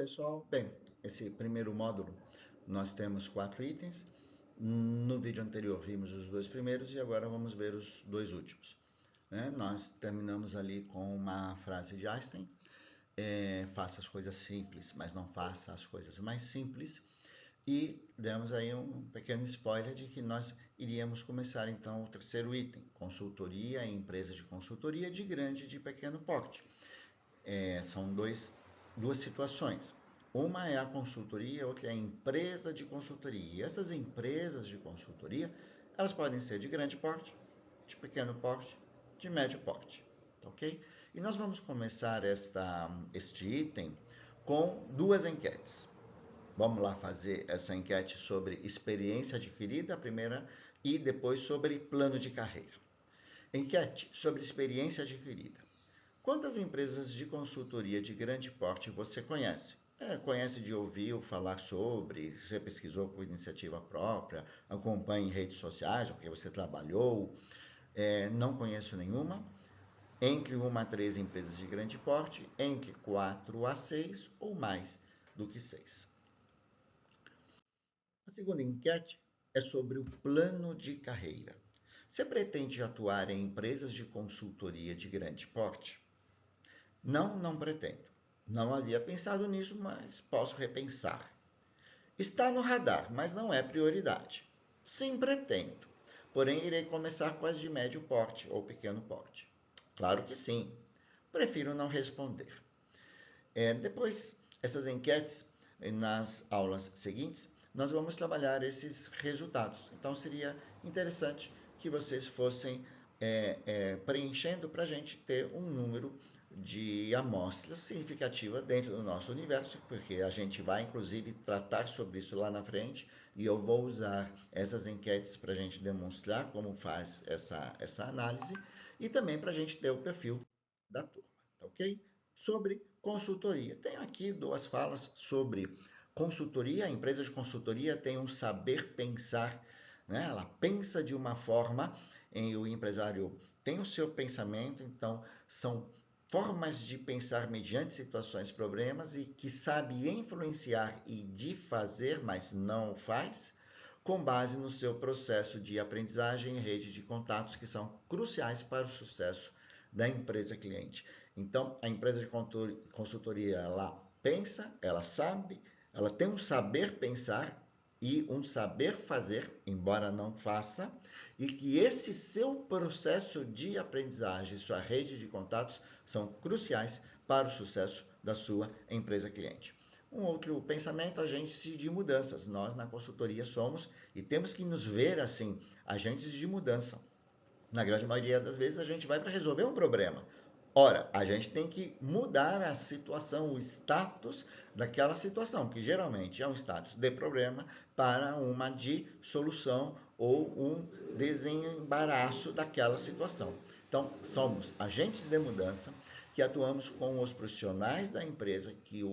pessoal. Bem, esse primeiro módulo nós temos 4 itens. No vídeo anterior vimos os 2 primeiros e agora vamos ver os 2 últimos. Nós terminamos ali com uma frase de Einstein: faça as coisas simples, mas não faça as coisas mais simples. E demos aí um pequeno spoiler de que nós iríamos começar então o terceiro item: consultoria em empresas de consultoria de grande e de pequeno porte. São duas situações. Uma é a consultoria, outra é a empresa de consultoria. E essas empresas de consultoria, elas podem ser de grande porte, de pequeno porte, de médio porte, ok? E nós vamos começar este item com 2 enquetes. Vamos lá fazer essa enquete sobre experiência adquirida, a primeira, e depois sobre plano de carreira. Enquete sobre experiência adquirida. Quantas empresas de consultoria de grande porte você conhece? Conhece de ouvir ou falar sobre, você pesquisou por iniciativa própria, acompanha em redes sociais, porque você trabalhou, não conheço nenhuma. Entre 1 a 3 empresas de grande porte, entre 4 a 6 ou mais do que 6. A segunda enquete é sobre o plano de carreira. Você pretende atuar em empresas de consultoria de grande porte? Não, não pretendo. Não havia pensado nisso, mas posso repensar. Está no radar, mas não é prioridade. Sim, pretendo. Porém, irei começar com as de médio porte ou pequeno porte. Claro que sim. Prefiro não responder. Depois, essas enquetes, nas aulas seguintes, nós vamos trabalhar esses resultados. Então, seria interessante que vocês fossem preenchendo para a gente ter um número de amostras significativa dentro do nosso universo, porque a gente vai, inclusive, tratar sobre isso lá na frente, e eu vou usar essas enquetes para a gente demonstrar como faz essa análise, e também para a gente ter o perfil da turma, tá ok? Sobre consultoria. Tenho aqui 2 falas sobre consultoria. A empresa de consultoria tem um saber pensar, né? Ela pensa de uma forma, o empresário tem o seu pensamento, então são formas de pensar mediante situações, problemas e que sabe influenciar e de fazer, mas não faz, com base no seu processo de aprendizagem e rede de contatos que são cruciais para o sucesso da empresa cliente. Então, a empresa de consultoria, ela pensa, ela sabe, ela tem um saber pensar e um saber fazer, embora não faça, e que esse seu processo de aprendizagem, sua rede de contatos, são cruciais para o sucesso da sua empresa cliente. Um outro pensamento, agente de mudanças. Nós, na consultoria, somos e temos que nos ver assim, agentes de mudança. Na grande maioria das vezes, a gente vai para resolver um problema. Ora, a gente tem que mudar a situação, o status daquela situação, que geralmente é um status de problema, para uma de solução ou um desembaraço daquela situação. Então, somos agentes de mudança que atuamos com os profissionais da empresa que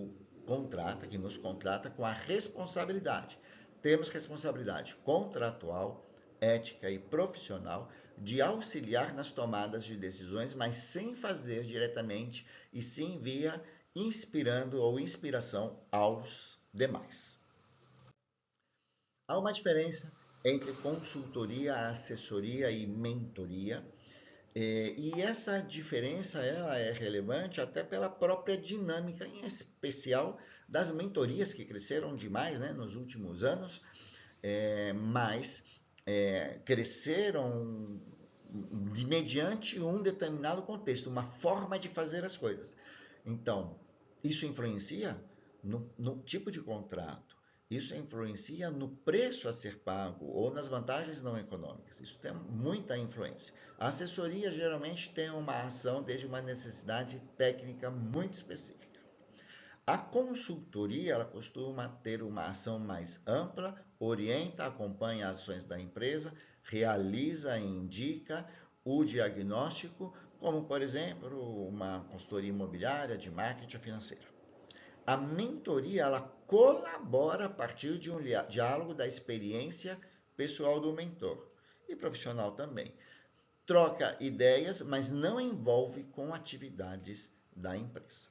nos contrata com a responsabilidade. Temos responsabilidade contratual, ética e profissional de auxiliar nas tomadas de decisões, mas sem fazer diretamente e sim via inspirando ou inspiração aos demais. Há uma diferença entre consultoria, assessoria e mentoria. E essa diferença ela é relevante até pela própria dinâmica, em especial das mentorias que cresceram demais, né, nos últimos anos, mas cresceram mediante um determinado contexto, uma forma de fazer as coisas. Então, isso influencia no tipo de contrato, isso influencia no preço a ser pago ou nas vantagens não econômicas. Isso tem muita influência. A assessoria geralmente tem uma ação desde uma necessidade técnica muito específica. A consultoria ela costuma ter uma ação mais ampla, orienta, acompanha as ações da empresa, realiza e indica o diagnóstico, como por exemplo uma consultoria imobiliária, de marketing financeiro. A mentoria ela colabora a partir de um diálogo da experiência pessoal do mentor e profissional também. Troca ideias, mas não envolve com atividades da empresa.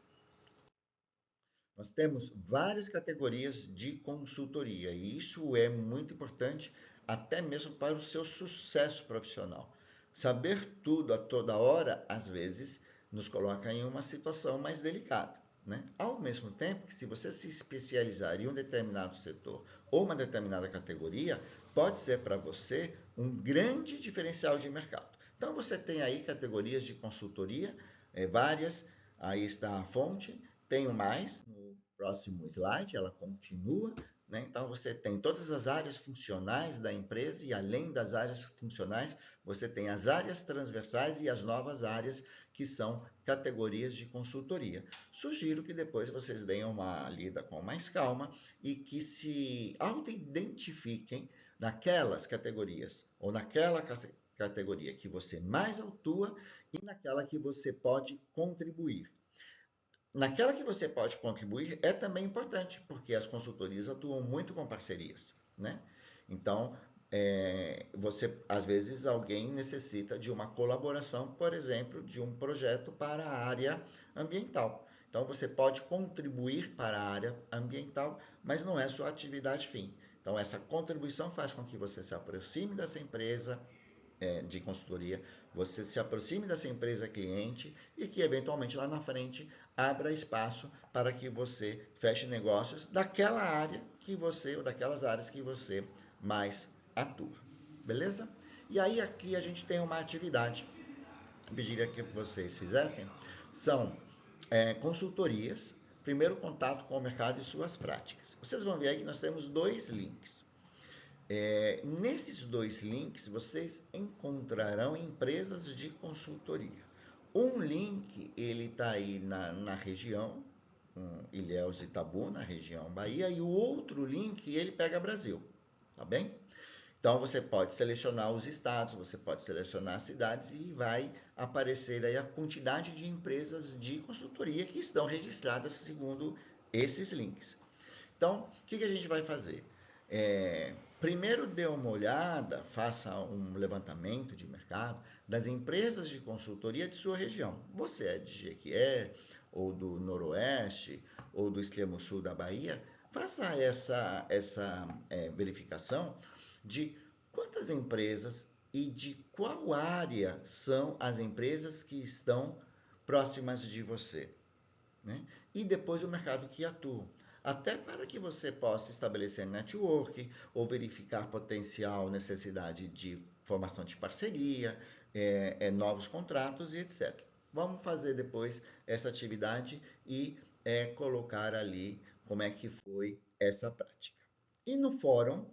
Nós temos várias categorias de consultoria e isso é muito importante até mesmo para o seu sucesso profissional. Saber tudo a toda hora, às vezes, nos coloca em uma situação mais delicada, né? Ao mesmo tempo que se você se especializar em um determinado setor ou uma determinada categoria, pode ser para você um grande diferencial de mercado. Então você tem aí categorias de consultoria, várias, aí está a fonte, tenho mais no próximo slide, ela continua, né? Então você tem todas as áreas funcionais da empresa e além das áreas funcionais, você tem as áreas transversais e as novas áreas que são categorias de consultoria. Sugiro que depois vocês deem uma lida com mais calma e que se auto-identifiquem naquelas categorias ou naquela categoria que você mais atua e naquela que você pode contribuir. Naquela que você pode contribuir é também importante, porque as consultorias atuam muito com parcerias, né? Então, você, às vezes, alguém necessita de uma colaboração, por exemplo, de um projeto para a área ambiental. Então, você pode contribuir para a área ambiental, mas não é sua atividade fim. Então, essa contribuição faz com que você se aproxime dessa empresa, de consultoria, você se aproxime dessa empresa cliente e que eventualmente lá na frente abra espaço para que você feche negócios daquela área que você, ou daquelas áreas que você mais atua. Beleza? E aí aqui a gente tem uma atividade que eu pediria que vocês fizessem, são consultorias, primeiro contato com o mercado e suas práticas. Vocês vão ver aí que nós temos dois links. Nesses dois links, vocês encontrarão empresas de consultoria. Um link, ele está aí na região, Ilhéus e Itabu, na região Bahia, e o outro link, ele pega Brasil, tá bem? Então, você pode selecionar os estados, você pode selecionar as cidades e vai aparecer aí a quantidade de empresas de consultoria que estão registradas segundo esses links. Então, o que a gente vai fazer? Primeiro dê uma olhada, faça um levantamento de mercado das empresas de consultoria de sua região. Você é de Jequié, ou do Noroeste, ou do extremo sul da Bahia, faça essa verificação de quantas empresas e de qual área são as empresas que estão próximas de você, né? E depois o mercado que atua. Até para que você possa estabelecer network ou verificar potencial necessidade de formação de parceria, novos contratos e etc. Vamos fazer depois essa atividade e colocar ali como é que foi essa prática. E no fórum,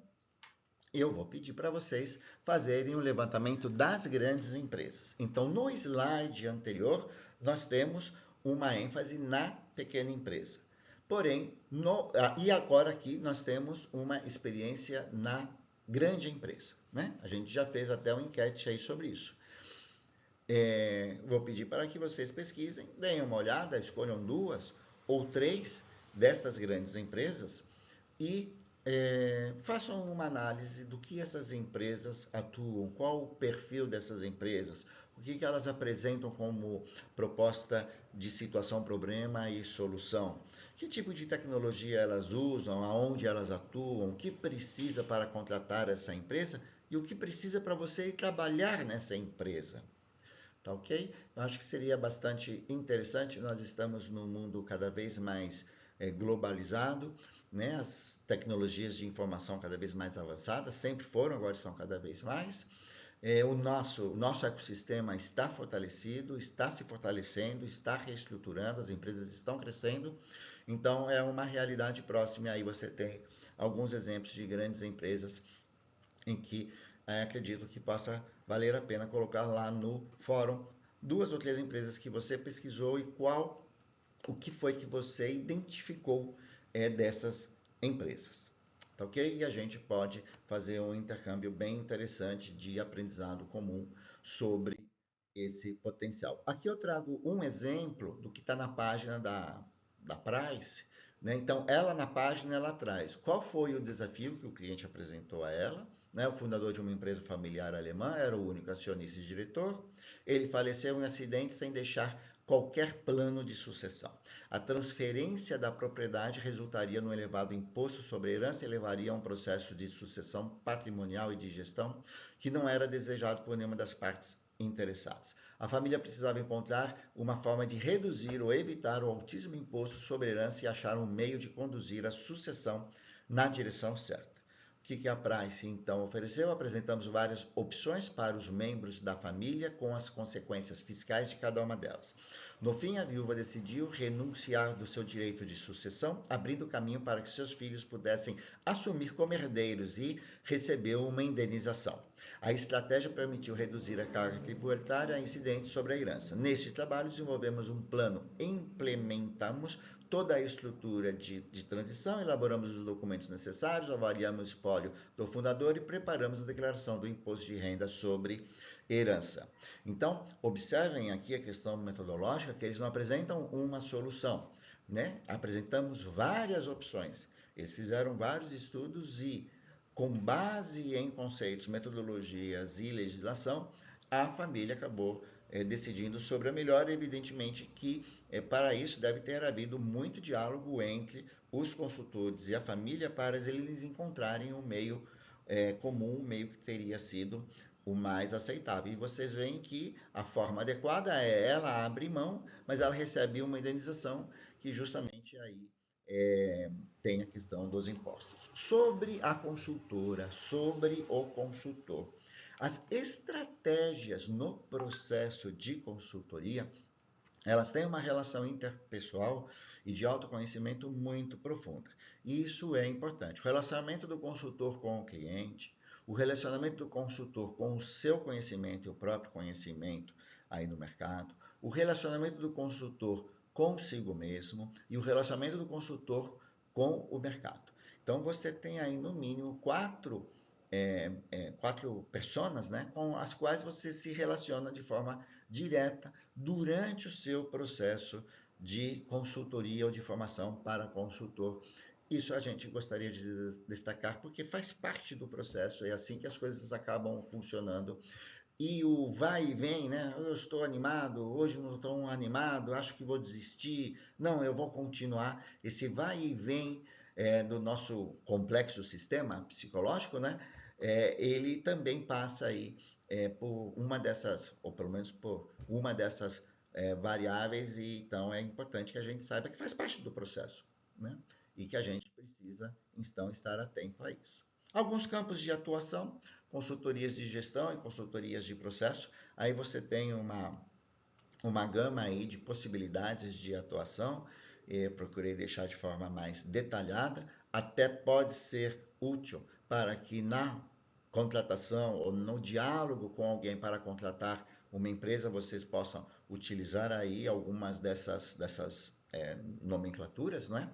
eu vou pedir para vocês fazerem um levantamento das grandes empresas. Então, no slide anterior, nós temos uma ênfase na pequena empresa. Porém, e agora aqui nós temos uma experiência na grande empresa, né? A gente já fez até uma enquete aí sobre isso. Vou pedir para que vocês pesquisem, deem uma olhada, escolham 2 ou 3 destas grandes empresas e façam uma análise do que essas empresas atuam, qual o perfil dessas empresas, o que elas apresentam como proposta de situação, problema e solução, que tipo de tecnologia elas usam, aonde elas atuam, o que precisa para contratar essa empresa e o que precisa para você ir trabalhar nessa empresa. Tá ok? Eu acho que seria bastante interessante. Nós estamos num mundo cada vez mais globalizado, né? As tecnologias de informação cada vez mais avançadas, sempre foram, agora estão cada vez mais. O nosso ecossistema está fortalecido, está se fortalecendo, está reestruturando, as empresas estão crescendo, então é uma realidade próxima. Aí você tem alguns exemplos de grandes empresas em que acredito que possa valer a pena colocar lá no fórum 2 ou 3 empresas que você pesquisou e o que foi que você identificou dessas empresas. Tá ok? E a gente pode fazer um intercâmbio bem interessante de aprendizado comum sobre esse potencial. Aqui eu trago um exemplo do que está na página da Price, né? Então, ela na página, ela traz qual foi o desafio que o cliente apresentou a ela, né? O fundador de uma empresa familiar alemã, era o único acionista e diretor. Ele faleceu em um acidente sem deixar qualquer plano de sucessão. A transferência da propriedade resultaria no elevado imposto sobre a herança e levaria a um processo de sucessão patrimonial e de gestão que não era desejado por nenhuma das partes interessadas. A família precisava encontrar uma forma de reduzir ou evitar o altíssimo imposto sobre a herança e achar um meio de conduzir a sucessão na direção certa. O que a Price então ofereceu? Apresentamos várias opções para os membros da família com as consequências fiscais de cada uma delas. No fim, a viúva decidiu renunciar do seu direito de sucessão, abrindo caminho para que seus filhos pudessem assumir como herdeiros e recebeu uma indenização. A estratégia permitiu reduzir a carga tributária incidente sobre a herança. Neste trabalho, desenvolvemos um plano, implementamos toda a estrutura de transição, elaboramos os documentos necessários, avaliamos o espólio do fundador e preparamos a declaração do imposto de renda sobre herança. Então, observem aqui a questão metodológica, que eles não apresentam uma solução, né? Apresentamos várias opções. Eles fizeram vários estudos e, com base em conceitos, metodologias e legislação, a família acabou decidindo sobre a melhor. Evidentemente que para isso deve ter havido muito diálogo entre os consultores e a família para eles encontrarem um meio comum, um meio que teria sido o mais aceitável. E vocês veem que a forma adequada é ela abre mão, mas ela recebe uma indenização que justamente aí tem a questão dos impostos. Sobre a consultora, sobre o consultor. As estratégias no processo de consultoria, elas têm uma relação interpessoal e de autoconhecimento muito profunda. E isso é importante. O relacionamento do consultor com o cliente, o relacionamento do consultor com o seu conhecimento e o próprio conhecimento aí no mercado, o relacionamento do consultor consigo mesmo e o relacionamento do consultor com o mercado. Então você tem aí no mínimo quatro personas, né, com as quais você se relaciona de forma direta durante o seu processo de consultoria ou de formação para consultor. Isso a gente gostaria de destacar porque faz parte do processo, é assim que as coisas acabam funcionando. E o vai e vem, né? Eu estou animado, hoje não estou animado, acho que vou desistir, não, eu vou continuar. Esse vai e vem do nosso complexo sistema psicológico, né? Ele também passa aí por uma dessas, ou pelo menos por uma dessas variáveis, e então é importante que a gente saiba que faz parte do processo, né? E que a gente precisa, então, estar atento a isso. Alguns campos de atuação, consultorias de gestão e consultorias de processo. Aí você tem uma gama aí de possibilidades de atuação. Procurei deixar de forma mais detalhada. Até pode ser útil para que na contratação ou no diálogo com alguém para contratar uma empresa, vocês possam utilizar aí algumas dessas nomenclaturas, não é?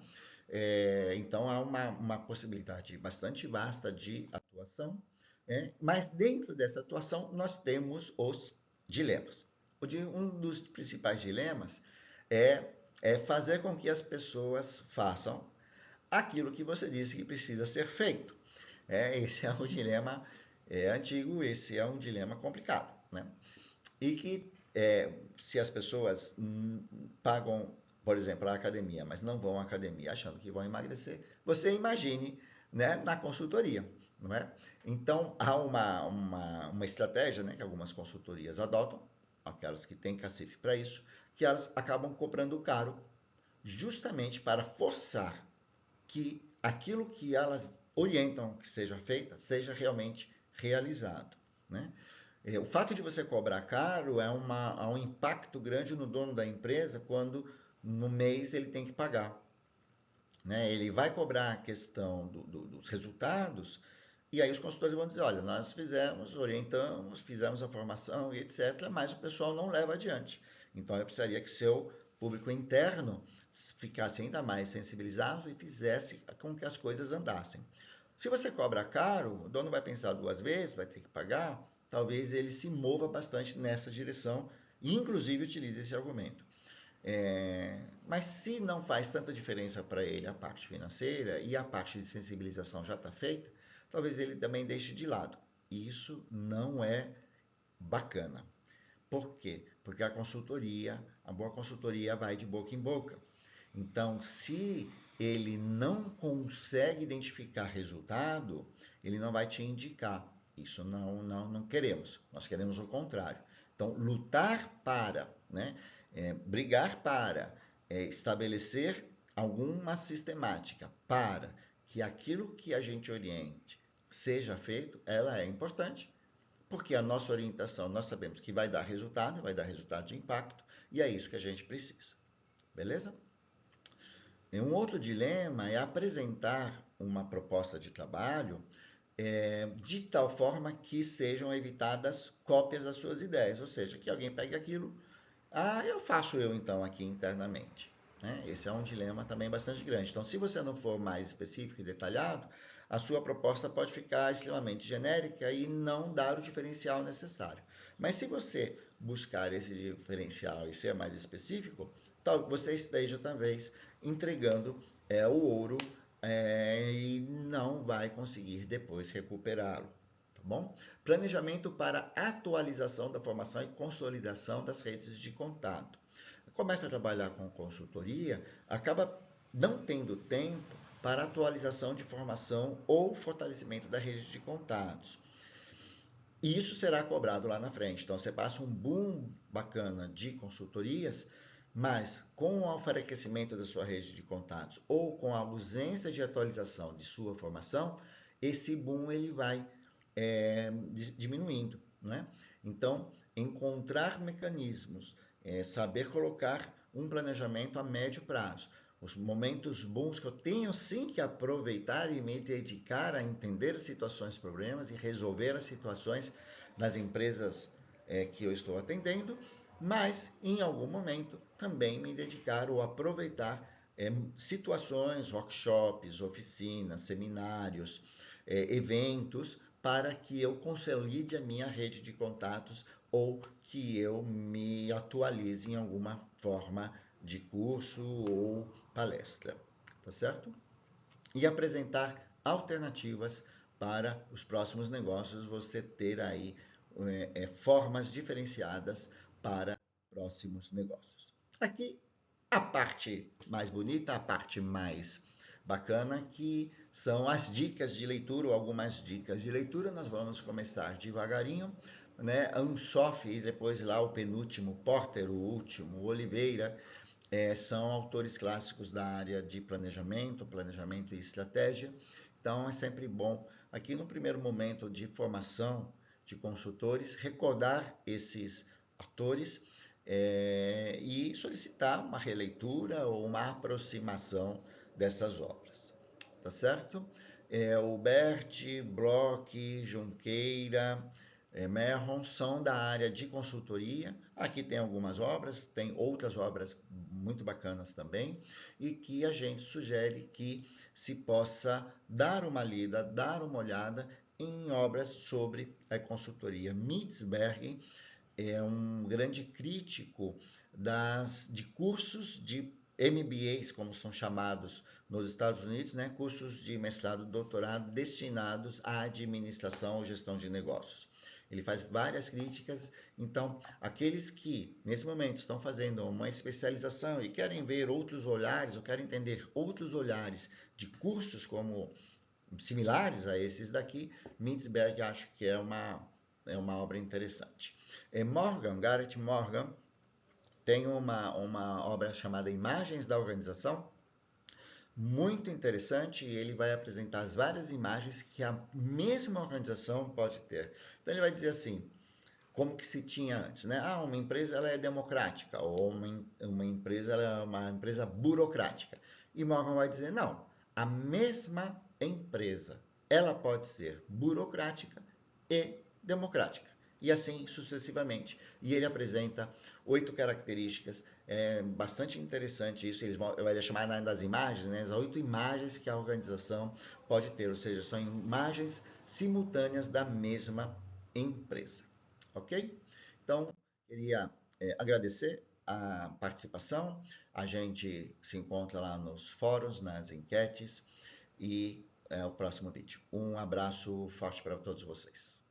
Então, há uma possibilidade bastante vasta de atuação, mas dentro dessa atuação nós temos os dilemas. Um dos principais dilemas é fazer com que as pessoas façam aquilo que você disse que precisa ser feito. Esse é um dilema antigo, esse é um dilema complicado, né? E que se as pessoas pagam, por exemplo, a academia, mas não vão à academia achando que vão emagrecer, você imagine, né, na consultoria, não é? Então, há uma estratégia, né, que algumas consultorias adotam, aquelas que têm cacife para isso, que elas acabam cobrando caro justamente para forçar que aquilo que elas orientam que seja feita seja realmente realizado, né? O fato de você cobrar caro há um impacto grande no dono da empresa quando no mês ele tem que pagar, né? Ele vai cobrar a questão dos resultados e aí os consultores vão dizer, olha, nós fizemos, orientamos, fizemos a formação e etc., mas o pessoal não leva adiante. Então eu precisaria que seu público interno ficasse ainda mais sensibilizado e fizesse com que as coisas andassem. Se você cobra caro, o dono vai pensar duas vezes, vai ter que pagar, talvez ele se mova bastante nessa direção e inclusive utilize esse argumento. Mas se não faz tanta diferença para ele a parte financeira e a parte de sensibilização já está feita, talvez ele também deixe de lado. Isso não é bacana. Por quê? Porque a boa consultoria vai de boca em boca. Então, se ele não consegue identificar resultado, ele não vai te indicar. Isso não queremos. Nós queremos o contrário. Então, lutar para, né, brigar para, estabelecer alguma sistemática para que aquilo que a gente oriente seja feito, ela é importante, porque a nossa orientação nós sabemos que vai dar resultado de impacto, e é isso que a gente precisa. Beleza? Um outro dilema é apresentar uma proposta de trabalho de tal forma que sejam evitadas cópias das suas ideias, ou seja, que alguém pegue aquilo, eu faço então aqui internamente. Né? Esse é um dilema também bastante grande. Então, se você não for mais específico e detalhado, a sua proposta pode ficar extremamente genérica e não dar o diferencial necessário. Mas se você buscar esse diferencial e ser mais específico, você esteja talvez entregando o ouro e não vai conseguir depois recuperá-lo. Tá bom? Planejamento para atualização da formação e consolidação das redes de contato. Começa a trabalhar com consultoria, acaba não tendo tempo para atualização de formação ou fortalecimento da rede de contatos. E isso será cobrado lá na frente. Então, você passa um boom bacana de consultorias, mas com o enfraquecimento da sua rede de contatos ou com a ausência de atualização de sua formação, esse boom ele vai diminuindo, né? Então, encontrar mecanismos, saber colocar um planejamento a médio prazo. Os momentos bons que eu tenho sim que aproveitar e me dedicar a entender situações, problemas e resolver as situações nas empresas que eu estou atendendo, mas em algum momento também me dedicar ou aproveitar situações, workshops, oficinas, seminários, eventos, para que eu consolide a minha rede de contatos ou que eu me atualize em alguma forma de curso ou palestra, tá certo? E apresentar alternativas para os próximos negócios, você ter aí formas diferenciadas para próximos negócios. Aqui a parte mais bonita, a parte mais bacana, que são as dicas de leitura, ou algumas dicas de leitura. Nós vamos começar devagarinho, né? Ansoff e depois lá o penúltimo, Porter, o último, Oliveira, são autores clássicos da área de planejamento e estratégia. Então é sempre bom, aqui no primeiro momento de formação de consultores, recordar esses autores e solicitar uma releitura ou uma aproximação dessas obras. Tá certo? O Bert, Bloch, Junqueira, Merron são da área de consultoria. Aqui tem algumas obras, tem outras obras muito bacanas também, e que a gente sugere que se possa dar uma lida, dar uma olhada em obras sobre a consultoria. Mitzberg é um grande crítico de cursos de MBAs, como são chamados nos Estados Unidos, né? Cursos de mestrado, doutorado destinados à administração ou gestão de negócios. Ele faz várias críticas, então aqueles que nesse momento estão fazendo uma especialização e querem ver outros olhares, ou querem entender outros olhares de cursos como similares a esses daqui, Mintzberg acho que é uma obra interessante. Garrett Morgan, tem uma obra chamada Imagens da Organização, muito interessante, e ele vai apresentar as várias imagens que a mesma organização pode ter. Então ele vai dizer assim, como que se tinha antes, né? Uma empresa ela é democrática, ou uma empresa ela é uma empresa burocrática. E Morgan vai dizer, não, a mesma empresa, ela pode ser burocrática e democrática. E assim sucessivamente. E ele apresenta 8 características, bastante interessante isso, vai chamar das imagens, né, as 8 imagens que a organização pode ter, ou seja, são imagens simultâneas da mesma empresa, ok? Então, queria agradecer a participação, a gente se encontra lá nos fóruns, nas enquetes, e o próximo vídeo. Um abraço forte para todos vocês.